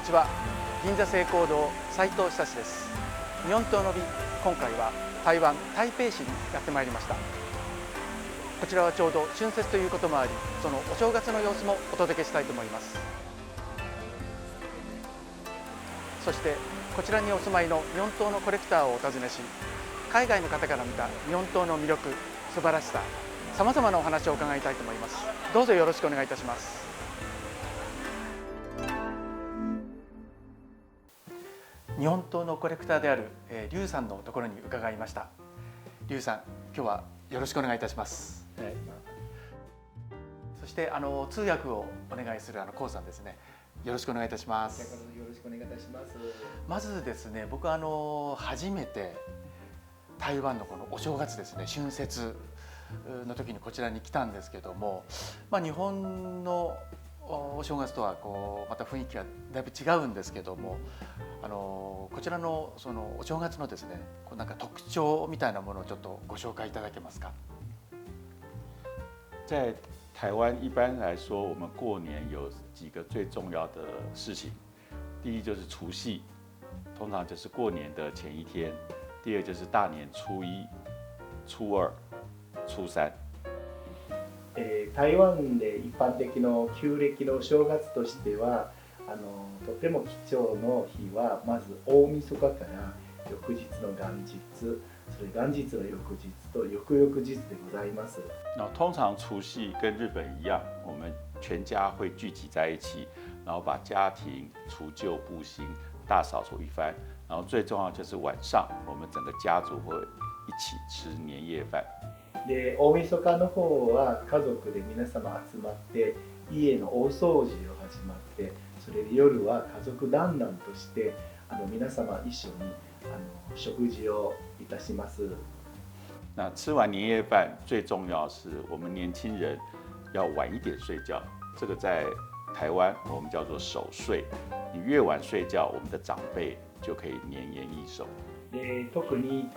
ちは。銀座成功堂斉藤久志です。日本刀の美、今回は台湾台北市にやってまいりました。こちらはちょうど春節ということもあり、そのお正月の様子もお届けしたいと思います。そしてこちらにお住まいの日本刀のコレクターをお尋ねし、海外の方から見た日本刀の魅力、素晴らしさ、さまざまなお話を伺いたいと思います。どうぞよろしくお願いいたします。日本刀のコレクターである劉さんのところに伺いました。劉さん、今日はよろしくお願いいたします。はい、そして通訳をお願いするコウさんですね。よろしくお願いいたします。よろしくお願いいたします。まずですね、僕初めて台湾のこのお正月ですね、春節の時にこちらに来たんですけども、日本のお正月とはまた雰囲気がだいぶ違うんですけども、こちらのそのお正月のですね、なんか特徴みたいなものをちょっとご紹介いただけますか。在台湾一般来说，我们过年有几个最重要的事情。第一就是除夕，通常就是过年的前一天；第二就是大年初一、初二、初三。台湾で一般的の旧暦の正月としてはとても貴重の日はまず大晦日から翌日の元日、それ元日の翌日と翌々日でございます。通常除夕跟日本一样，我们全家会聚集在一起，然后把家庭除旧布新，大扫除一番。然后最重要就是晚上，我们整个家族会一起吃年夜饭。で大晦日の方は家族で皆様集まって家の大掃除を始まって、それで夜は家族団らんとして皆様一緒に食事をいたします。那吃完年夜饭，最重要是我们年轻人要晚一点睡觉。这个在台湾我们叫做守岁。你越晚睡觉，我们的长辈就可以年年益寿。で特に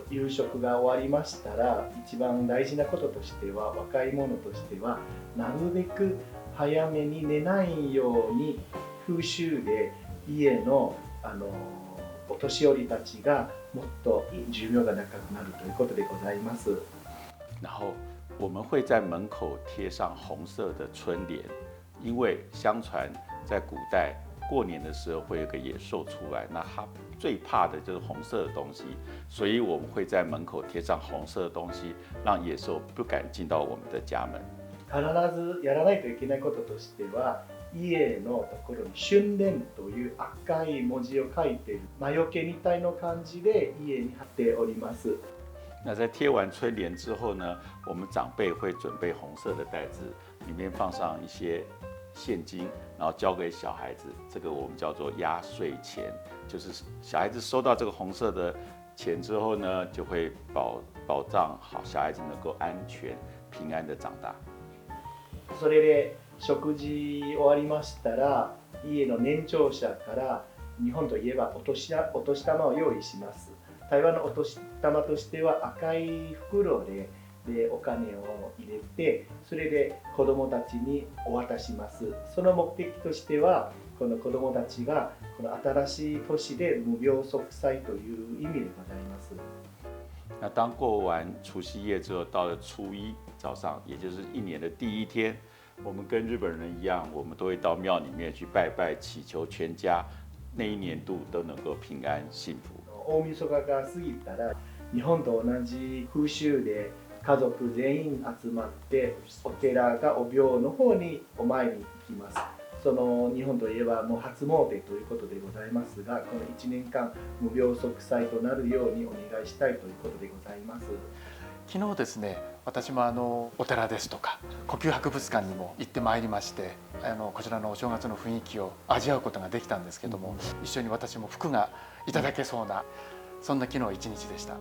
夕食が終わりましたら、一番大事なこととしては、若い者としてはなるべく早めに寝ないように風習で家のお年寄りたちがもっと寿命が長くなるということでございます。然后我们会在门口贴上红色的春联，因为相传在古代过年的时候会有个野兽出来，那它最怕的就是红色的东西，所以我们会在门口贴上红色的东西，让野兽不敢进到我们的家门。必ずやらないといけないこととしては、家のところに春聯という赤い文字を書いている魔除けみたいな感じで家に貼っております。那在贴完春联之后呢，我们长辈会准备红色的袋子，里面放上一些现金，然后交给小孩子，这个我们叫做压岁钱，就是小孩子收到这个红色的钱之后呢，就会保障好小孩子能够安全平安的长大。それで食事終わりましたら、家の年長者から日本といえばお年玉を用意します。台湾のお年玉としては赤い袋でお金を入れて、それで子どもたちにお渡します。その目的としては、この子どもたちがこの新しい年で無病息災という意味でございます。那当过完除夕夜之后，到了初一早上，也就是一年的第一天，我们跟日本人一样，我们都会到庙里面去拜拜，祈求全家那一年度都能够平安幸福。大晦日が過ぎたら、日本と同じ風習で家族全員集まってお寺がお廟の方にお参りに行きます。その日本といえばもう初詣ということでございますが、この1年間無病息災となるようにお願いしたいということでございます。昨日ですね、私もお寺ですとか故宮博物館にも行ってまいりまして、こちらのお正月の雰囲気を味わうことができたんですけども、一緒に私も福がいただけそうな、そんな昨日一日でした。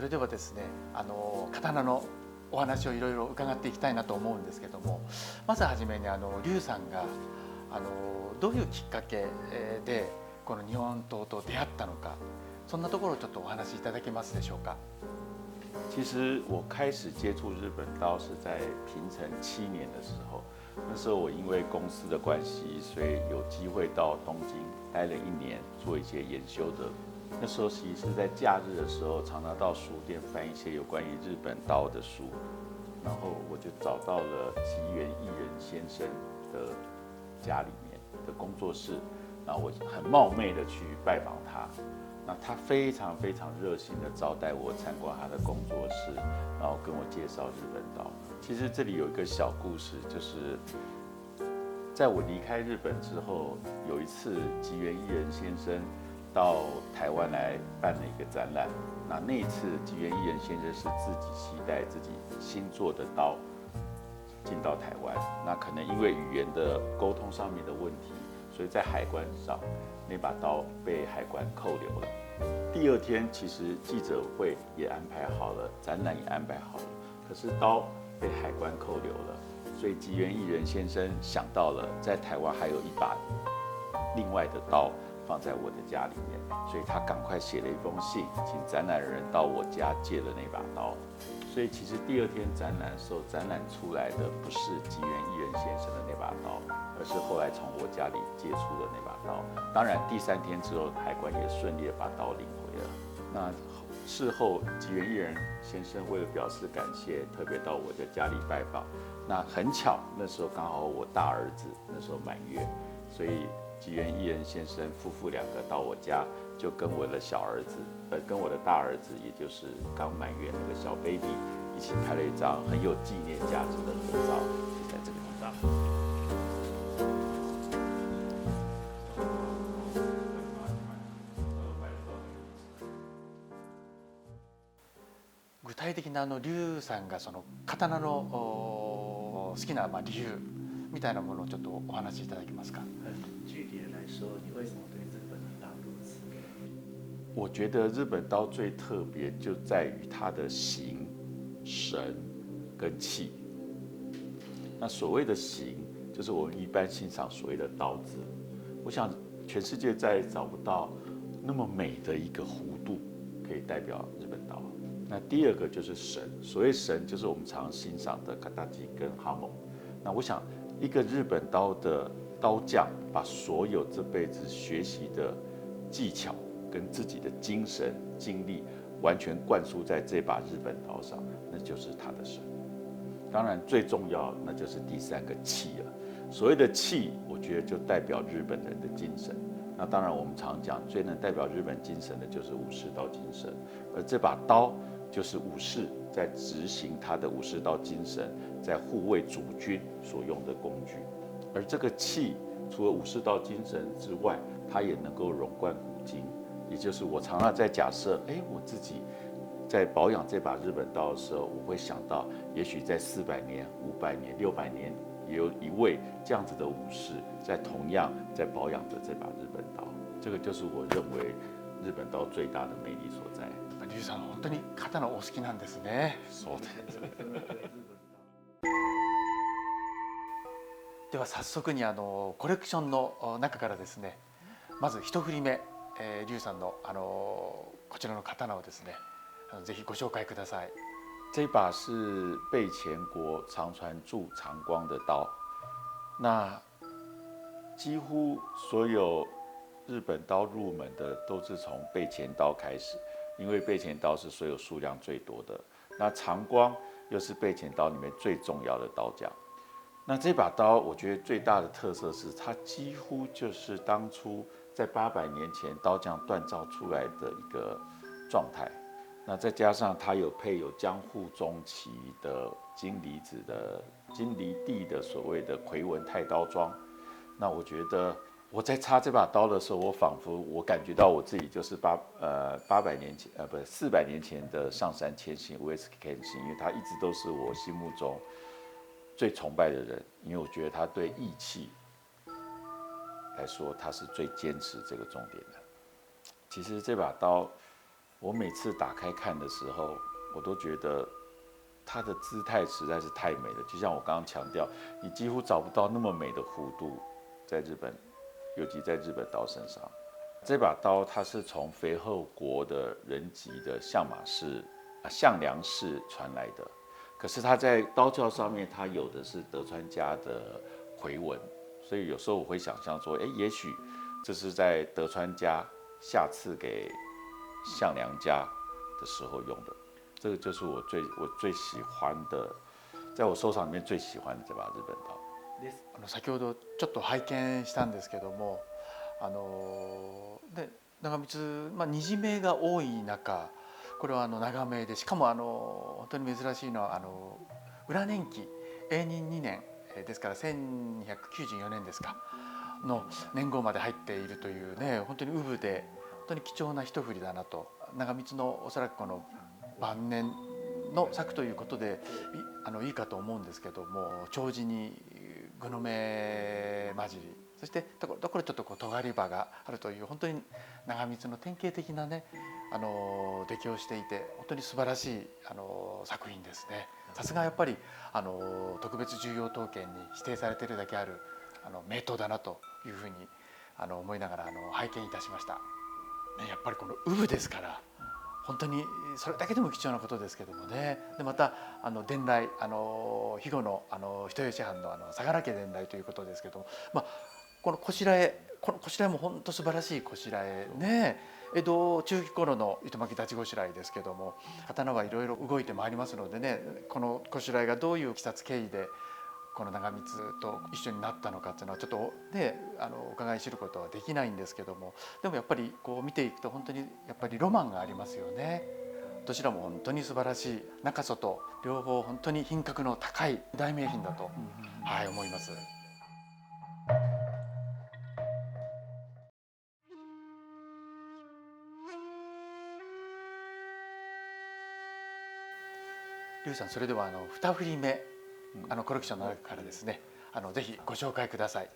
れではですね刀のお話をいろいろ伺っていきたいなと思うんですけども、まずはじめに劉さんがどういうきっかけでこの日本刀と出会ったのか、そんなところをちょっとお話しいただけますでしょうか。其实我开始接触日本刀是在平成7年的时候，那时候我因为公司的关系，所以有机会到东京待了1年，做一些研修的。那时候其实是在假日的时候，常常到书店翻一些有关于日本刀的书，然后我就找到了吉原义人先生的家里面的工作室，然后我很冒昧的去拜访他。那他非常非常热心的招待我参观他的工作室，然后跟我介绍日本刀。其实这里有一个小故事，就是在我离开日本之后，有一次吉原义人先生到台湾来办了一个展览。那一次吉原义人先生是自己携带自己新做的刀进到台湾。那可能因为语言的沟通上面的问题，所以在海关上那把刀被海关扣留了。第2天，其实记者会也安排好了，展览也安排好了，可是刀被海关扣留了，所以吉原义人先生想到了在台湾还有一把另外的刀放在我的家里面，所以他赶快写了一封信，请展览人到我家借了那把刀。所以其实第2天展览的时候，展览出来的不是吉原义人先生的那把刀，而是后来从我家里借出的那把刀。当然第3天之后，海关也顺利的把刀领回了。那事后吉原义人先生为了表示感谢，特别到我的家里拜访。那很巧，那时候刚好我大儿子那时候满月，所以吉原义人先生夫妇2个到我家，就跟我的小儿子，跟我的大儿子，也就是刚满月那个小 baby 一起拍了一张很有纪念价值的合照，就在这个地方。具体的な劉さんがその刀の好きな理由みたいなものをちょっとお話しいただけますか。具体的来说，你为什么对日本刀如此？我觉得日本刀最特别就在于它的形、神跟气。那所谓的形，就是我们一般欣赏所谓的刀子。我想全世界再也找不到那么美的一个弧度可以代表日本刀。那第2个就是神，所谓神就是我们常欣赏的形跟哈蒙。那我想一个日本刀的刀匠把所有这辈子学习的技巧跟自己的精神精力完全灌输在这把日本刀上，那就是他的神。当然最重要那就是第3个气了。所谓的气，我觉得就代表日本人的精神。那当然我们常讲最能代表日本精神的就是武士道精神，而这把刀就是武士在执行他的武士道精神，在护卫主君所用的工具。而这个气除了武士道精神之外，它也能够融贯古今。也就是我常常在假设，我自己在保养这把日本刀的时候，我会想到，也许在400年、500年、600年，也有一位这样子的武士，同样在保养着这把日本刀。这个就是我认为日本刀最大的魅力所在。劉さん本当に刀お好きなんですね。そうです。では早速にコレクションの中からですね、まず1振り目、劉さんのこちらの刀をですね、ぜひご紹介ください。这把是备前国长传铸长光的刀，那几乎所有日本刀入门的都是从备前刀开始，因为备前刀是所有数量最多的。那长光又是备前刀里面最重要的刀匠。那这把刀，我觉得最大的特色是，它几乎就是当初在800年前刀匠锻造出来的一个状态。那再加上它配有江户中期的金离地的所谓的魁纹太刀装。那我觉得我在插这把刀的时候，我感觉到我自己就是400年前的上杉谦信 Uesugi Kenshin， 因为他一直都是我心目中最崇拜的人，因为我觉得他对义气来说，他是最坚持这个重点的。其实这把刀我每次打开看的时候，我都觉得它的姿态实在是太美了。就像我刚刚强调，你几乎找不到那么美的弧度，在日本，尤其在日本刀身上。这把刀它是从肥后国的人吉的项梁氏传来的，可是它在刀鞘上面，它有的是德川家的回纹，所以有时候我会想象说，也许这是在德川家下赐给项梁家的时候用的。这个就是我最喜欢的，在我收藏里面最喜欢的这把日本刀。先ほどちょっと拝見したんですけども、で長光、虹目が多い中、これは長めで、しかも本当に珍しいのは裏年期永仁2年ですから1294年ですかの年号まで入っているというね、本当に産で本当に貴重な一振りだなと。長光のおそらくこの晩年の作ということでいいかと思うんですけども、長寿に具の目混じり、そしてところちょっと尖り場があるという、本当に長光の典型的なね出来をしていて、本当に素晴らしい作品ですね。さすがやっぱり特別重要刀剣に指定されているだけある名刀だなというふうに思いながら拝見いたしました。やっぱりこの産ですから本当にそれだけでも貴重なことですけどもね。でまた伝来肥後の人吉藩の相良家伝来ということですけども、このこしらえも本当素晴らしいこしらえね。江戸中期頃の糸巻き立ちこしらえですけども、刀はいろいろ動いてまいりますのでね、このこしらえがどういういきさつ経緯でこの長光と一緒になったのかっていうのはちょっとね伺い知ることはできないんですけども、でもやっぱりこう見ていくと本当にやっぱりロマンがありますよね。どちらも本当に素晴らしい、中外両方本当に品格の高い大名品だと、思います。劉さん、それでは2振り目コレクションの中からですね、ぜひご紹介ください。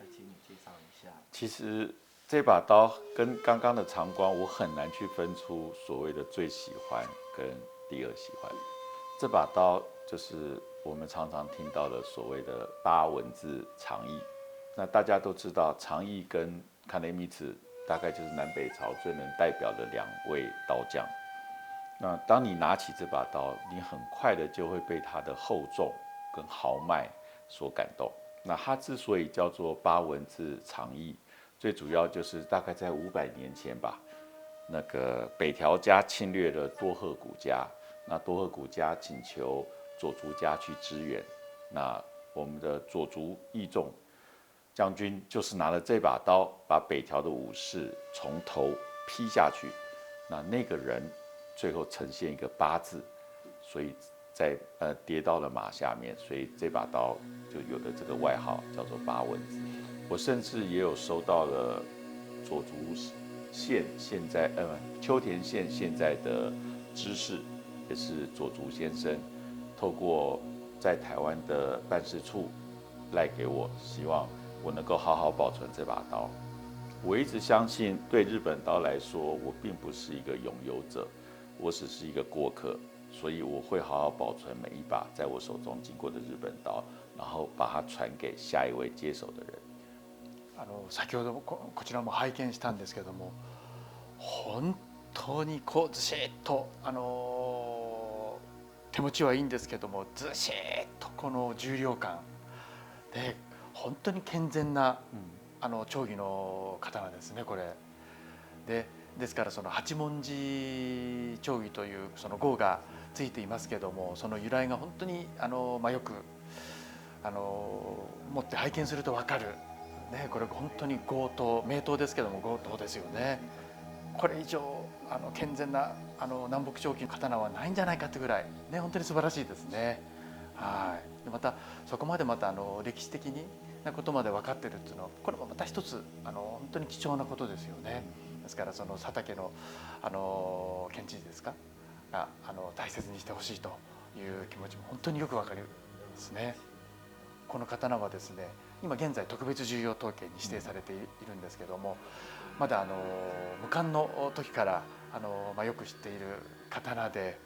其实这把刀跟刚刚的长光，我很难去分出所谓的最喜欢跟第二喜欢。这把刀就是我们常常听到的所谓的八文字长义。那大家都知道，长义跟卡内米茨大概就是南北朝最能代表的两位刀匠。那当你拿起这把刀，你很快的就会被它的厚重跟豪迈所感动。那它之所以叫做八文字长义，最主要就是大概在500年前吧，那个北条家侵略了多贺谷家，那多贺谷家请求佐竹家去支援，那我们的佐竹义重将军就是拿了这把刀，把北条的武士从头劈下去，那个人最后呈现一个八字，所以在跌到了马下面，所以这把刀就有了这个外号叫做八文字。我甚至也有收到了佐竹县现在秋田县现在的知事，也是佐竹先生，透过在台湾的办事处赖给我，希望我能够好好保存这把刀。我一直相信，对日本刀来说，我并不是一个拥有者，我只是一个过客，所以我会好好保存每一把在我手中经过的日本刀，然后把它传给下一位接手的人。先ほどこちらも拝見したんですけども、本当にずしっと手持ちはいいんですけども、ずしっとこの重量感で本当に健全な丁技の刀ですね、これ。ですからその八文字丁技というその号がついていますけども、その由来が本当によく持って拝見すると分かる。ね、これ本当に豪刀、名刀ですけども豪刀ですよね。これ以上健全な南北朝期の刀はないんじゃないかってぐらい、ね、本当に素晴らしいですね。でまたそこまでまた歴史的なことまで分かってるっていうのは、これもまた一つ本当に貴重なことですよね。ですからその佐竹の県知事ですかが大切にしてほしいという気持ちも本当によく分かるですね。この刀はですね、今現在特別重要刀剣に指定されているんですけども、まだ無冠の時からよく知っている刀で、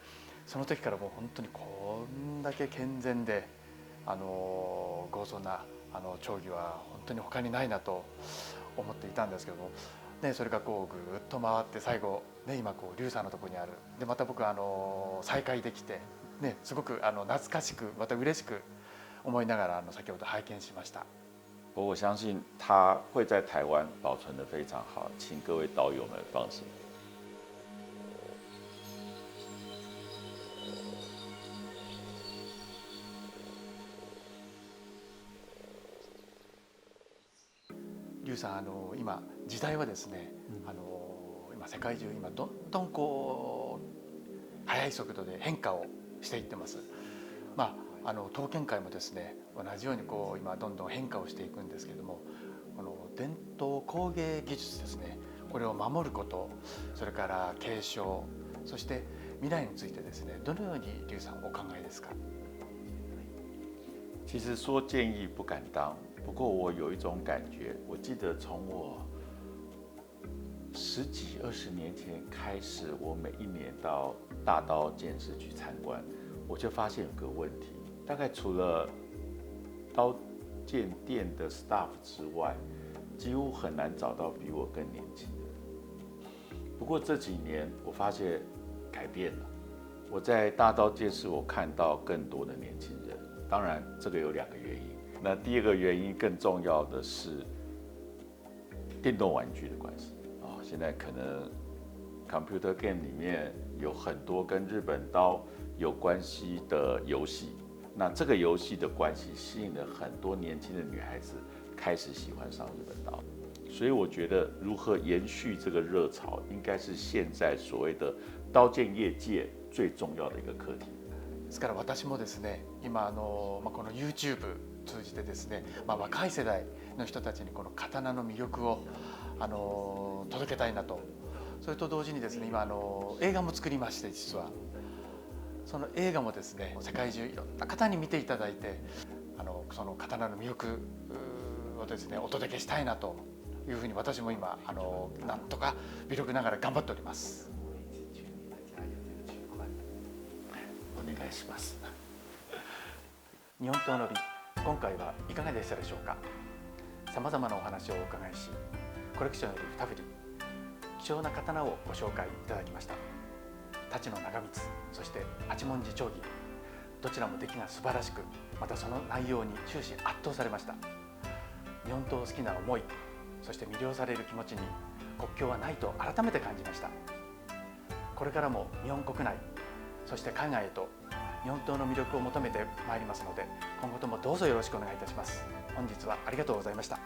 その時からもう本当にこんだけ健全で豪壮な丁技は本当に他にないなと思っていたんですけども、ね、それがこうぐっと回って最後、ね、今こう劉さんのところにあるで、また僕再会できて、ね、すごく懐かしくまた嬉しく思いながら先ほど拝見しました。我相信它会在台湾保存得非常好，请各位导友们放心。劉さん、今時代はですね、今世界中今どんどんこう速い速度で変化をしていってます。刀剣界もですね、同じようにこう今どんどん変化をしていくんですけれども、この伝統工芸技術ですね、これを守ること、それから継承、そして未来についてですね、どのように劉さんお考えですか？其实说建议不敢当，不过我有一种感觉，我记得从我10几20年前开始，我每一年到大刀剑士去参观，我就发现有个问题，大概除了刀剑店的 staff 之外，几乎很难找到比我更年轻的。不过这几年我发现改变了，我在大刀剑士我看到更多的年轻人。当然，这个有2个原因。那第2个原因更重要的是电动玩具的关系啊。现在可能 computer game 里面有很多跟日本刀有关系的游戏，那这个游戏的关系吸引了很多年轻的女孩子开始喜欢上日本刀。所以我觉得如何延续这个热潮，应该是现在所谓的刀剑业界最重要的一个課題。ですから私もですね、今この YouTube 通じてですね、若い世代の人たちにこの刀の魅力を届けたいなと。それと同時にですね、今映画も作りまして、実はその映画もですね、世界中いろんな方に見ていただいて、その刀の魅力をですねお届けしたいなというふうに、私も今なんとか微力ながら頑張っております。お願いします。日本刀の美、今回はいかがでしたでしょうか。さまざまなお話をお伺いし、コレクションより2振り、貴重な刀をご紹介いただきました。太刀の長光、そして八文字丁技、どちらも出来が素晴らしく、またその内容に終始圧倒されました。日本刀を好きな思い、そして魅了される気持ちに国境はないと改めて感じました。これからも日本国内、そして海外へと日本刀の魅力を求めてまいりますので、今後ともどうぞよろしくお願いいたします。本日はありがとうございました。